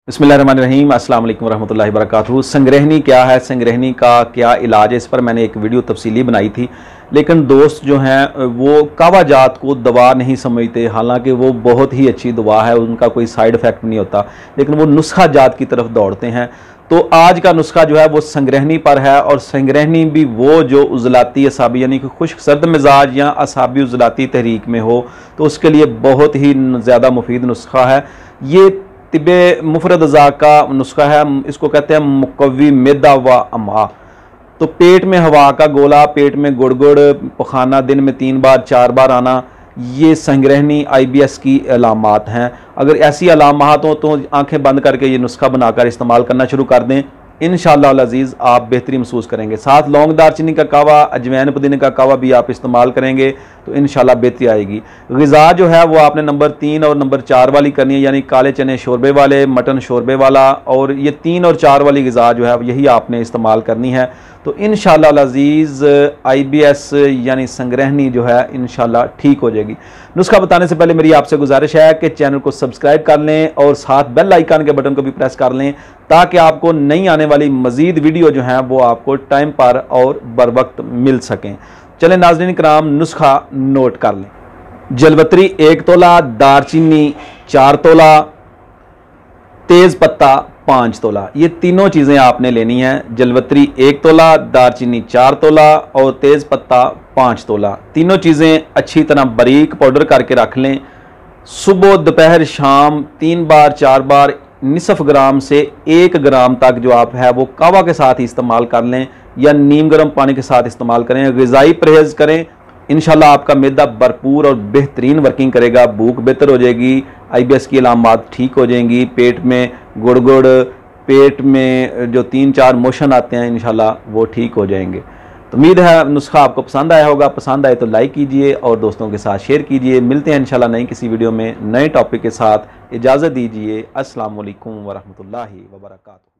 बिस्मिल्लाहिर्रहमानिर्रहीम, अस्सलाम वालेकुम रहमतुल्लाहि वबरकातुहू। संग्रहणी क्या है, संग्रहणी का क्या इलाज है, इस पर मैंने एक वीडियो तफसीली बनाई थी। लेकिन दोस्त जो हैं वो कावा जात को दवा नहीं समझते, हालांकि वो बहुत ही अच्छी दवा है, उनका कोई साइड इफ़ेक्ट नहीं होता, लेकिन वो नुस्खा जात की तरफ दौड़ते हैं। तो आज का नुस्खा जो है वो संग्रहणी पर है, और संग्रहणी भी वो जो उजलाती असाबी यानी कि खुश्क सर्द मिजाज या असाबी उजलाती तहरीक में हो, तो उसके लिए बहुत ही ज़्यादा मुफीद नुस्खा है। ये तिब्बे मुफरद अज़ा का नुस्खा है, इसको कहते हैं मुकव्वी मैदा व अमा। तो पेट में हवा का गोला, पेट में गुड़गुड़, पखाना, दिन में 3 बार 4 बार आना, ये संग्रहणी IBS की अलामात हैं। अगर ऐसी अलामात हो तो आंखें बंद करके ये नुस्खा बनाकर इस्तेमाल करना शुरू कर दें, इंशाअल्लाह अज़ीज़ आप बेहतरी महसूस करेंगे। साथ लौंग दारचीनी का कावा, अजवैन पुदीने का कावा भी आप इस्तेमाल करेंगे तो इंशाअल्लाह बेहतरी आएगी। ग़िज़ा जो है वो आपने नंबर 3 और नंबर 4 वाली करनी है, यानी काले चने शोरबे वाले, मटन शोरबे वाला, और ये 3 और 4 वाली ग़िज़ा जो है यही आपने इस्तेमाल करनी है। तो इंशाअल्लाह अज़ीज़ IBS यानी संग्रहणी जो है इंशाअल्लाह ठीक हो जाएगी। नुस्खा बताने से पहले मेरी आपसे गुजारिश है कि चैनल को सब्सक्राइब कर लें और साथ बेल आइकन के बटन को भी प्रेस कर लें, ताकि आपको नई आने वाली मज़ीद वीडियो जो हैं वो आपको टाइम पर और बर वक्त मिल सकें। चलें नाज़रीन कराम, नुस्खा नोट कर लें। जलवतरी 1 तोला, दारचीनी 4 तोला, तेज़ पत्ता 5 तोला, ये तीनों चीज़ें आपने लेनी हैं। जलवतरी 1 तोला, दारचीनी 4 तोला और तेज़ पत्ता 5 तोला, तीनों चीज़ें अच्छी तरह बारीक पाउडर करके रख लें। सुबह दोपहर शाम 3 बार 4 बार निसफ ग्राम से 1 ग्राम तक जो आप है वो कावा के साथ ही इस्तेमाल कर लें, या नीम गर्म पानी के साथ इस्तेमाल करें। ग़िज़ाई परहेज़ करें, इंशाल्लाह आपका मैदा भरपूर और बेहतरीन वर्किंग करेगा, भूख बेहतर हो जाएगी, IBS की अलामात ठीक हो जाएंगी। पेट में गुड़गुड़, पेट में जो 3-4 मोशन आते हैं इंशाल्लाह वो ठीक हो जाएंगे। तो उम्मीद है नुस्खा आपको पसंद आया होगा। पसंद आए तो लाइक कीजिए और दोस्तों के साथ शेयर कीजिए। मिलते हैं इंशाल्लाह नई किसी वीडियो में नए टॉपिक के साथ। इजाज़त दीजिए। अस्सलाम वालेकुम वरहमतुल्लाहि वबरकातुहू।